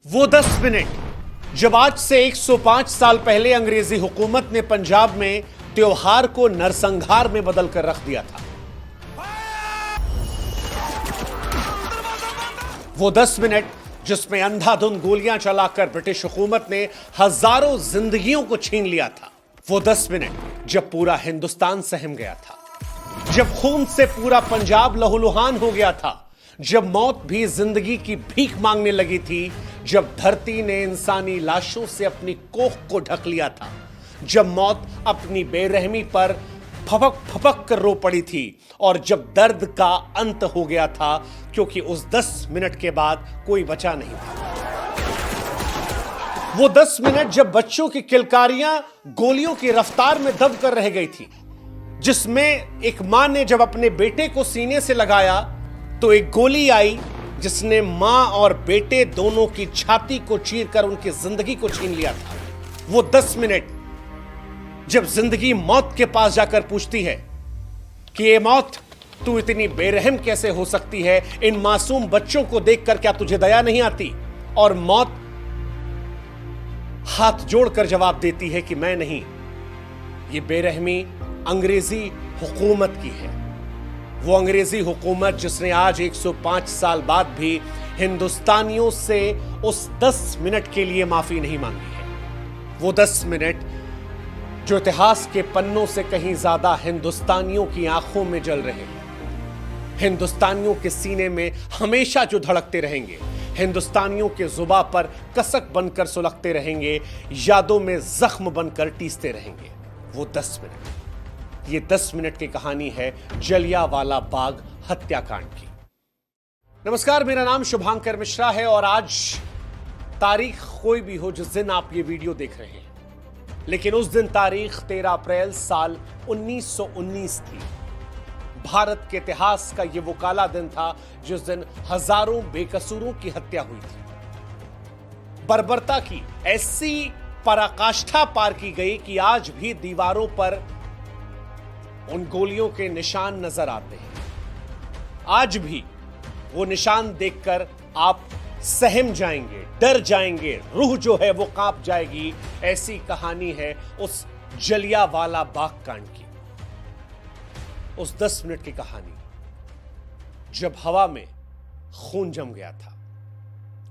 वो 10 मिनट जब आज से 105 साल पहले अंग्रेजी हुकूमत ने पंजाब में त्योहार को नरसंहार में बदल कर रख दिया था। वो 10 मिनट जिसमें अंधाधुंध गोलियां चलाकर ब्रिटिश हुकूमत ने हजारों जिंदगियों को छीन लिया था। वो 10 मिनट जब पूरा हिंदुस्तान सहम गया था, जब खून से पूरा पंजाब लहूलुहान हो गया था, जब मौत भी जिंदगी की भीख मांगने लगी थी, जब धरती ने इंसानी लाशों से अपनी कोख को ढक लिया था, जब मौत अपनी बेरहमी पर फपक फपक कर रो पड़ी थी और जब दर्द का अंत हो गया था, क्योंकि उस 10 मिनट के बाद कोई बचा नहीं था। वो 10 मिनट जब बच्चों की किलकारियां गोलियों की रफ्तार में दब कर रह गई थी, जिसमें एक मां ने जब अपने बेटे को सीने से लगाया तो एक गोली आई जिसने मां और बेटे दोनों की छाती को चीरकर उनकी जिंदगी को छीन लिया था। वो 10 मिनट जब जिंदगी मौत के पास जाकर पूछती है कि ये मौत, तू इतनी बेरहम कैसे हो सकती है? इन मासूम बच्चों को देखकर क्या तुझे दया नहीं आती? और मौत हाथ जोड़कर जवाब देती है कि मैं नहीं, ये बेरहमी अंग्रेजी हुकूमत की है। वो अंग्रेजी हुकूमत जिसने आज 105 साल बाद भी हिंदुस्तानियों से उस 10 मिनट के लिए माफी नहीं मांगी है। वो 10 मिनट जो इतिहास के पन्नों से कहीं ज्यादा हिंदुस्तानियों की आंखों में जल रहे हैं, हिंदुस्तानियों के सीने में हमेशा जो धड़कते रहेंगे, हिंदुस्तानियों के जुबां पर कसक बनकर सुलगते रहेंगे, यादों में जख्म बनकर टीसते रहेंगे। वो 10 मिनट, ये 10 मिनट की कहानी है जलियांवाला बाग हत्याकांड की। नमस्कार, मेरा नाम शुभांकर मिश्रा है और आज तारीख कोई भी हो जिस दिन आप ये वीडियो देख रहे हैं, लेकिन उस दिन तारीख 13 अप्रैल साल 1919 थी। भारत के इतिहास का यह वो काला दिन था जिस दिन हजारों बेकसूरों की हत्या हुई थी। बर्बरता की ऐसी पराकाष्ठा पार की गई कि आज भी दीवारों पर उन गोलियों के निशान नजर आते हैं। आज भी वो निशान देखकर आप सहम जाएंगे, डर जाएंगे, रूह जो है वो कांप जाएगी। ऐसी कहानी है उस जलियांवाला बाग कांड की, उस 10 मिनट की कहानी जब हवा में खून जम गया था,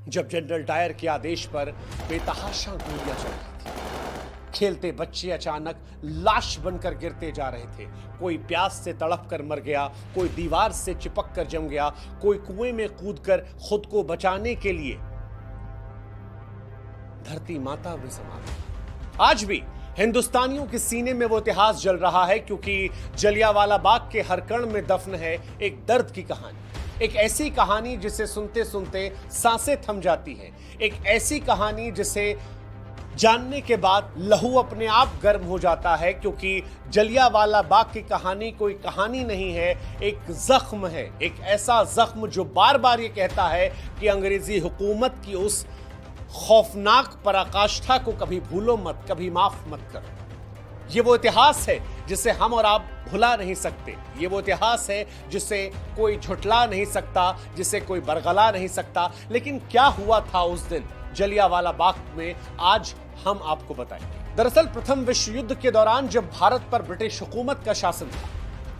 जब जनरल डायर के आदेश पर बेतहाशा गोलियां चल रही थी। खेलते बच्चे अचानक लाश बनकर गिरते जा रहे थे। कोई प्यास से तड़प कर मर गया, कोई दीवार से चिपक कर जम गया, कोई कुएं में कूदकर खुद को बचाने के लिए धरती माता में समा गई। आज भी हिंदुस्तानियों के सीने में वो इतिहास जल रहा है, क्योंकि जलियांवाला बाग के हर कण में दफन है एक दर्द की कहानी, एक ऐसी कहानी जिसे सुनते सुनते सांसें थम जाती हैं, एक ऐसी कहानी जिसे जानने के बाद लहू अपने आप गर्म हो जाता है, क्योंकि जलियांवाला बाग की कहानी कोई कहानी नहीं है, एक जख्म है, एक ऐसा जख्म जो बार बार ये कहता है कि अंग्रेजी हुकूमत की उस खौफनाक पराकाष्ठा को कभी भूलो मत, कभी माफ मत करो। ये वो इतिहास है जिसे हम और आप भुला नहीं सकते। ये वो इतिहास है जिसे कोई झुठला नहीं सकता, जिसे कोई बरगला नहीं सकता। लेकिन क्या हुआ था उस दिन जलियांवाला बाग में, आज हम आपको बताएंगे। दरअसल प्रथम विश्व युद्ध के दौरान जब भारत पर ब्रिटिश हुकूमत का शासन था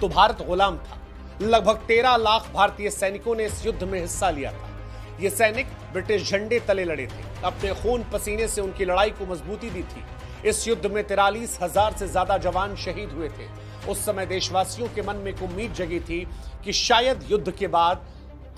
तो भारत गुलाम था। लगभग 13 लाख भारतीय सैनिकों ने इस युद्ध में हिस्सा लिया था। ये सैनिक ब्रिटिश झंडे तले लड़े थे, अपने खून पसीने से उनकी लड़ाई को मजबूती दी थी। इस युद्ध में 43,000 से ज्यादा जवान शहीद हुए थे। उस समय देशवासियों के मन में एक उम्मीद जगी थी कि शायद युद्ध के बाद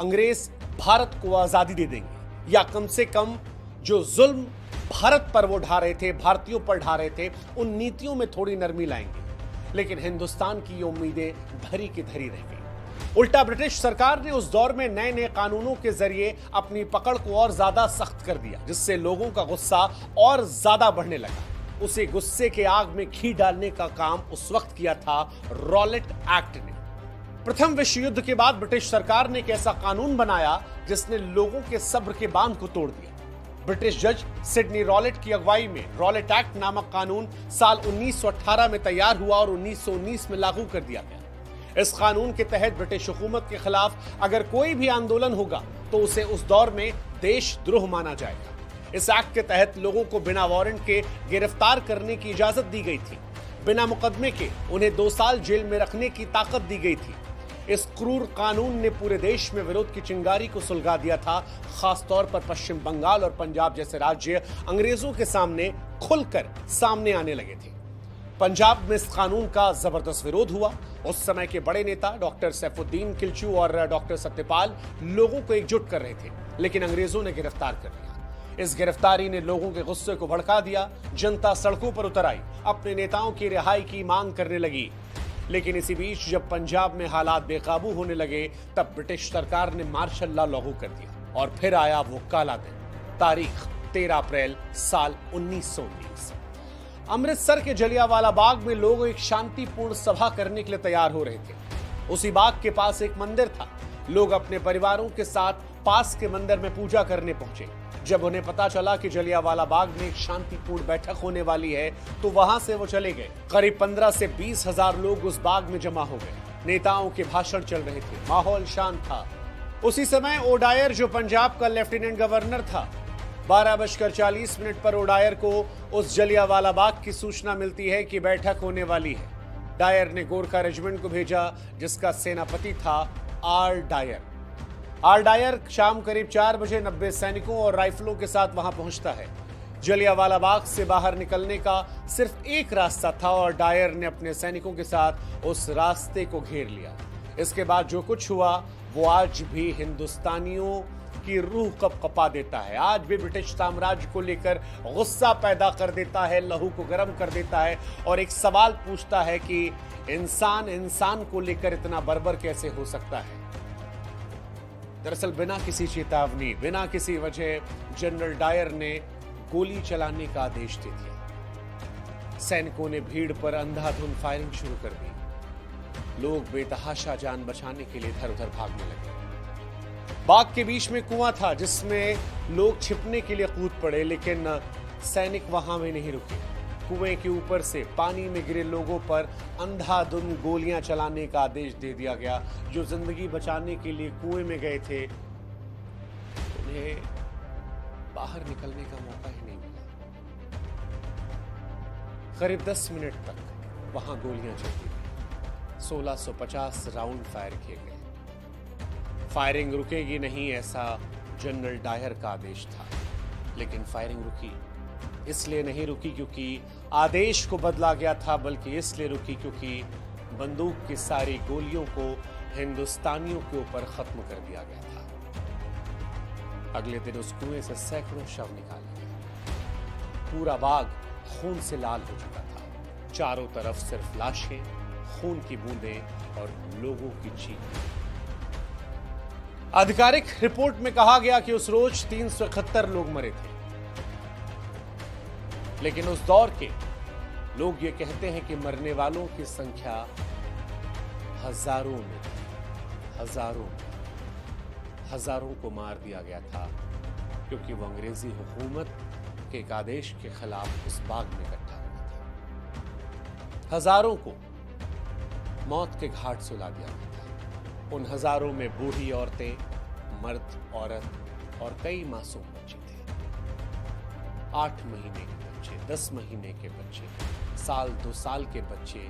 अंग्रेज भारत को आजादी दे देंगे, या कम से कम जो जुल्म भारत पर वो ढा रहे थे, भारतीयों पर ढा रहे थे, उन नीतियों में थोड़ी नरमी लाएंगे। लेकिन हिंदुस्तान की ये उम्मीदें धरी की धरी रह गई। उल्टा ब्रिटिश सरकार ने उस दौर में नए नए कानूनों के जरिए अपनी पकड़ को और ज्यादा सख्त कर दिया, जिससे लोगों का गुस्सा और ज्यादा बढ़ने लगा। उसे गुस्से के आग में घी डालने का काम उस वक्त किया था रॉलेट एक्ट ने। प्रथम विश्व युद्ध के बाद ब्रिटिश सरकार ने एक ऐसा कानून बनाया जिसने लोगों के सब्र के बांध को तोड़ दिया। ब्रिटिश जज सिडनी रॉलेट की अगुवाई में रॉलेट एक्ट नामक कानून साल 1918 में तैयार हुआ और 1919 में लागू कर दिया गया। इस कानून के तहत ब्रिटिश हुकूमत के खिलाफ अगर कोई भी आंदोलन होगा तो उसे उस दौर में देशद्रोह माना जाएगा। इस एक्ट के तहत लोगों को बिना वारंट के गिरफ्तार करने की इजाजत दी गई थी। बिना मुकदमे के उन्हें 2 साल जेल में रखने की ताकत दी गई थी। इस क्रूर कानून ने पूरे देश में विरोध की चिंगारी को सुलगा दिया था। खासतौर पर पश्चिम बंगाल और पंजाब जैसे राज्य अंग्रेजों के सामने खुलकर सामने आने लगे थे। पंजाब में इस कानून का जबरदस्त विरोध हुआ। उस समय के बड़े नेता डॉक्टर सैफुद्दीन किल्चू और डॉक्टर सत्यपाल लोगों को एकजुट कर रहे थे, लेकिन अंग्रेजों ने गिरफ्तार कर लिया। इस गिरफ्तारी ने लोगों के गुस्से को भड़का दिया। जनता सड़कों पर उतर आई, अपने नेताओं की रिहाई की मांग करने लगी। लेकिन इसी बीच जब पंजाब में हालात बेकाबू होने लगे, तब ब्रिटिश सरकार ने मार्शल लॉ लागू कर दिया और फिर आया वो काला दिन। तारीख 13 अप्रैल साल 1919। अमृतसर के जलियांवाला बाग में लोग एक शांतिपूर्ण सभा करने के लिए तैयार हो रहे थे। उसी बाग के पास एक मंदिर था। लोग अपने परिवारों के साथ पास के मंदिर में पूजा करने पहुंचे। जब उन्हें पता चला कि जलियांवाला बाग में एक शांतिपूर्ण बैठक होने वाली है, तो वहां से वो चले गए। करीब 15 से 20 हजार लोग उस बाग में जमा हो गए। नेताओं के भाषण चल रहे थे, माहौल शांत था। उसी समय ओडायर, जो पंजाब का लेफ्टिनेंट गवर्नर था, 12:40 पर ओडायर को उस जलियांवाला बाग की सूचना मिलती है कि बैठक होने वाली है। डायर ने गोरखा रेजिमेंट को भेजा, जिसका सेनापति था आर डायर। आर डायर शाम करीब 4 बजे 90 सैनिकों और राइफलों के साथ वहां पहुंचता है। जलियांवाला बाग से बाहर निकलने का सिर्फ एक रास्ता था और डायर ने अपने सैनिकों के साथ उस रास्ते को घेर लिया। इसके बाद जो कुछ हुआ वो आज भी हिंदुस्तानियों की रूह कपकपा देता है। आज भी ब्रिटिश साम्राज्य को लेकर गुस्सा पैदा कर देता है, लहू को गर्म कर देता है और एक सवाल पूछता है कि इंसान इंसान को लेकर इतना बर्बर कैसे हो सकता है। दरअसल बिना किसी चेतावनी, बिना किसी वजह जनरल डायर ने गोली चलाने का आदेश दे दिया। सैनिकों ने भीड़ पर अंधाधुंध फायरिंग शुरू कर दी। लोग बेतहाशा जान बचाने के लिए इधर उधर भागने लगे। बाग के बीच में कुआं था, जिसमें लोग छिपने के लिए कूद पड़े, लेकिन सैनिक वहां भी नहीं रुके। कुएं के ऊपर से पानी में गिरे लोगों पर अंधाधुंध गोलियां चलाने का आदेश दे दिया गया। जो जिंदगी बचाने के लिए कुएं में गए थे, उन्हें बाहर निकलने का मौका ही नहीं मिला। करीब 10 मिनट तक वहां गोलियां चलती रही। 1650 राउंड फायर किए गए। फायरिंग रुकेगी नहीं, ऐसा जनरल डायर का आदेश था। लेकिन फायरिंग रुकी। इसलिए नहीं रुकी क्योंकि आदेश को बदला गया था, बल्कि इसलिए रुकी क्योंकि बंदूक की सारी गोलियों को हिंदुस्तानियों के ऊपर खत्म कर दिया गया था। अगले दिन उस कुएं से सैकड़ों शव निकाले गए। पूरा बाग खून से लाल हो चुका था। चारों तरफ सिर्फ लाशें, खून की बूंदें और लोगों की चीख। आधिकारिक रिपोर्ट में कहा गया कि उस रोज 371 लोग मरे थे। लेकिन उस दौर के लोग ये कहते हैं कि मरने वालों की संख्या हजारों में थी। हजारों को मार दिया गया था, क्योंकि वो अंग्रेजी हुकूमत के एक आदेश के खिलाफ उस बाग में इकट्ठा हुआ था। हजारों को मौत के घाट सुला दिया गया था। उन हजारों में बूढ़ी औरतें, मर्द, औरत और कई मासूम बच्चे थे। 8 महीने के बच्चे, 10 महीने के बच्चे, साल 2 साल के बच्चे,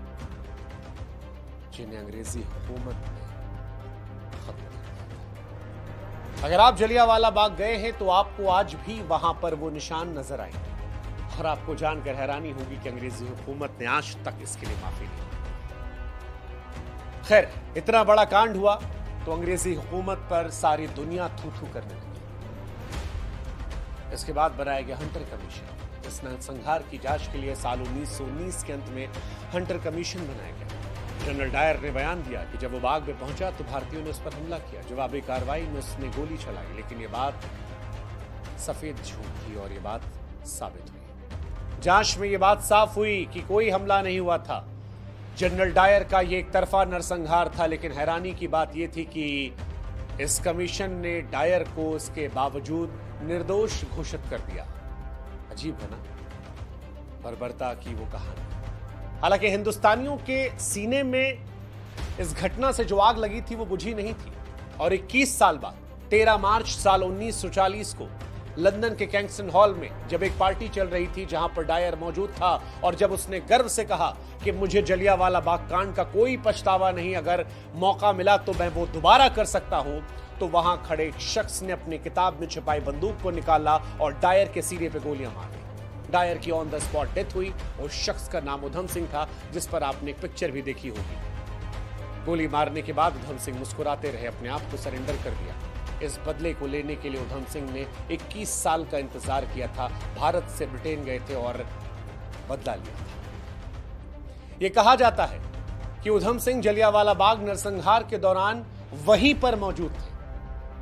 जिन्हें अंग्रेजी हुकूमत ने खत्म कर दिया। अगर आप जलियांवाला बाग गए हैं तो आपको आज भी वहां पर वो निशान नजर आएंगे और आपको जानकर हैरानी होगी कि अंग्रेजी हुकूमत ने आज तक इसके लिए माफी नहीं दी। खैर, इतना बड़ा कांड हुआ तो अंग्रेजी हुकूमत पर सारी दुनिया थू थू करने लगी। इसके बाद बनाया गया हंटर कमीशन। इस नरसंहार की जांच के लिए साल 1919 के अंत में हंटर कमीशन बनाया गया। जनरल डायर ने बयान दिया कि जब वो बाग में पहुंचा तो भारतीयों ने उस पर हमला किया। जवाबी कार्रवाई में उसने गोली चलाई, लेकिन ये बात सफेद झूठ थी और ये बात साबित हुई। जांच में ये बात साफ हुई कि कोई हमला नहीं हुआ था। जनरल डायर का ये एक तरफा नरसंहार था। लेकिन हैरानी की बात यह थी कि इस कमीशन ने डायर को इसके बावजूद निर्दोष घोषित कर दिया। अजीब है ना, बर्बरता की वो कहानी। हालांकि हिंदुस्तानियों के सीने में इस घटना से जो आग लगी थी वो बुझी नहीं थी और 21 साल बाद 13 मार्च साल 1940 को लंदन के कैंगस्टन हॉल में जब एक पार्टी चल रही थी जहां पर डायर मौजूद था और जब उसने गर्व से कहा कि मुझे जलियांवाला बाग कांड का कोई पछतावा नहीं, अगर मौका मिला तो मैं वो दोबारा कर सकता हूं, तो वहां खड़े एक शख्स ने अपनी किताब में छिपाई बंदूक को निकाला और डायर के सीने पे गोलियां मार दी। डायर की ऑन द स्पॉट डेथ हुई। उस शख्स का नाम उधम सिंह था, जिस पर आपने एक पिक्चर भी देखी होगी। गोली मारने के बाद उधम सिंह मुस्कुराते रहे, अपने आप को सरेंडर कर दिया। इस बदले को लेने के लिए उधम सिंह ने 21 साल का इंतजार किया था। भारत से ब्रिटेन गए थे और बदला लिया था। यह कहा जाता है कि उधम सिंह जलियांवाला बाग नरसंहार के दौरान वहीं पर मौजूद थे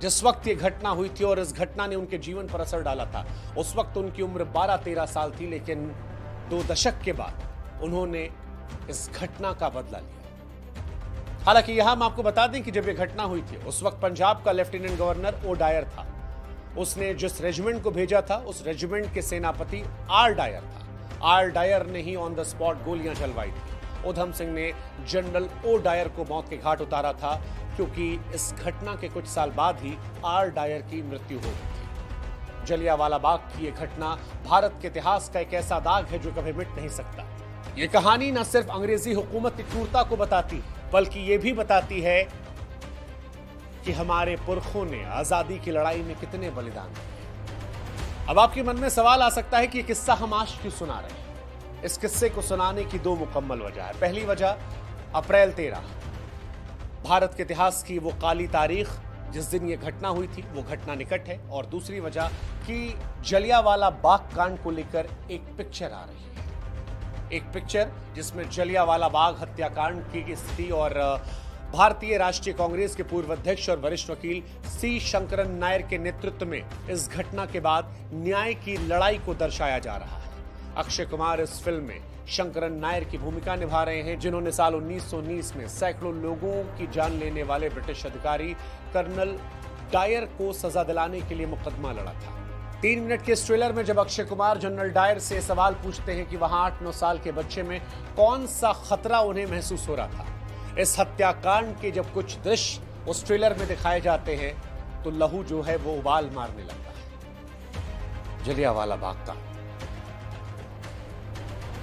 जिस वक्त यह घटना हुई थी और इस घटना ने उनके जीवन पर असर डाला था। उस वक्त उनकी उम्र 12-13 साल थी, लेकिन 2 दशक के बाद उन्होंने इस घटना का बदला लिया। हालांकि यहां हम आपको बता दें कि जब यह घटना हुई थी उस वक्त पंजाब का लेफ्टिनेंट गवर्नर ओ डायर था। उसने जिस रेजिमेंट को भेजा था उस रेजिमेंट के सेनापति आर डायर था। आर डायर ने ही ऑन द स्पॉट गोलियां चलवाई थी। उधम सिंह ने जनरल ओ डायर को मौत के घाट उतारा था, क्योंकि इस घटना के कुछ साल बाद ही आर डायर की मृत्यु हो गई थी। जलियांवाला बाग की यह घटना भारत के इतिहास का एक ऐसा दाग है जो कभी मिट नहीं सकता। यह कहानी न सिर्फ अंग्रेजी हुकूमत की क्रूरता को बताती है, बल्कि यह भी बताती है कि हमारे पुरखों ने आजादी की लड़ाई में कितने बलिदान दिए। अब आपके मन में सवाल आ सकता है कि यह किस्सा हम आज क्यों सुना रहे हैं। इस किस्से को सुनाने की 2 मुकम्मल वजह है। पहली वजह अप्रैल 13, भारत के इतिहास की वो काली तारीख जिस दिन यह घटना हुई थी, वो घटना निकट है। और दूसरी वजह कि जलियांवाला बाग कांड को लेकर एक पिक्चर आ रही है। एक पिक्चर जिसमें जलियांवाला बाग हत्याकांड की स्थिति और भारतीय राष्ट्रीय कांग्रेस के पूर्व अध्यक्ष और वरिष्ठ वकील सी शंकरन नायर के नेतृत्व में इस घटना के बाद न्याय की लड़ाई को दर्शाया जा रहा है। अक्षय कुमार इस फिल्म में शंकरन नायर की भूमिका निभा रहे हैं, जिन्होंने साल 1919 में सैकड़ों लोगों की जान लेने वाले ब्रिटिश अधिकारी कर्नल डायर को सजा दिलाने के लिए मुकदमा लड़ा था। 3 मिनट के इस ट्रेलर में जब अक्षय कुमार जनरल डायर से सवाल पूछते हैं कि वहां 8-9 साल के बच्चे में कौन सा खतरा उन्हें महसूस हो रहा था, इस हत्याकांड के जब कुछ दृश्य उस ट्रेलर में दिखाए जाते हैं तो लहू जो है वो उबाल मारने लगता है। जलियांवाला बाग का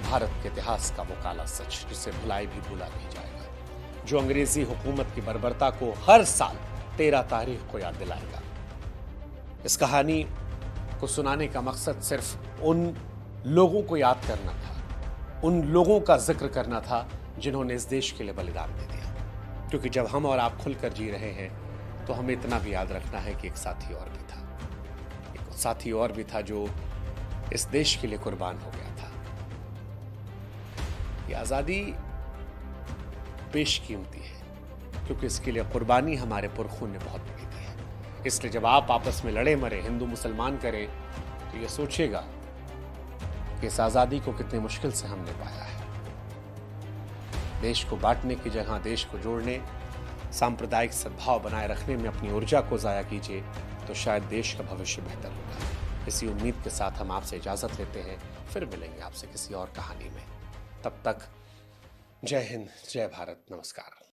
भारत के इतिहास का वो काला सच जिसे भुलाए भी भूला नहीं जाएगा, जो अंग्रेजी हुकूमत की बर्बरता को हर साल 13 तारीख को याद दिलाएगा। इस कहानी को सुनाने का मकसद सिर्फ उन लोगों को याद करना था, उन लोगों का जिक्र करना था जिन्होंने इस देश के लिए बलिदान दे दिया। क्योंकि जब हम और आप खुलकर जी रहे हैं तो हमें इतना भी याद रखना है कि एक साथी और भी था, एक साथी और भी था जो इस देश के लिए कुर्बान हो गया था। ये आज़ादी बेशकीमती है क्योंकि इसके लिए कुर्बानी हमारे पुरखों ने बहुत की थी। इसलिए जब आप आपस में लड़े मरे, हिंदू मुसलमान करें, तो ये सोचेगा कि इस आज़ादी को कितनी मुश्किल से हमने पाया है। देश को बांटने की जगह देश को जोड़ने, सांप्रदायिक सद्भाव बनाए रखने में अपनी ऊर्जा को ज़ाया कीजिए तो शायद देश का भविष्य बेहतर होगा। इसी उम्मीद के साथ हम आपसे इजाज़त लेते हैं, फिर मिलेंगे आपसे किसी और कहानी में। तब तक जय हिंद, जय भारत, नमस्कार।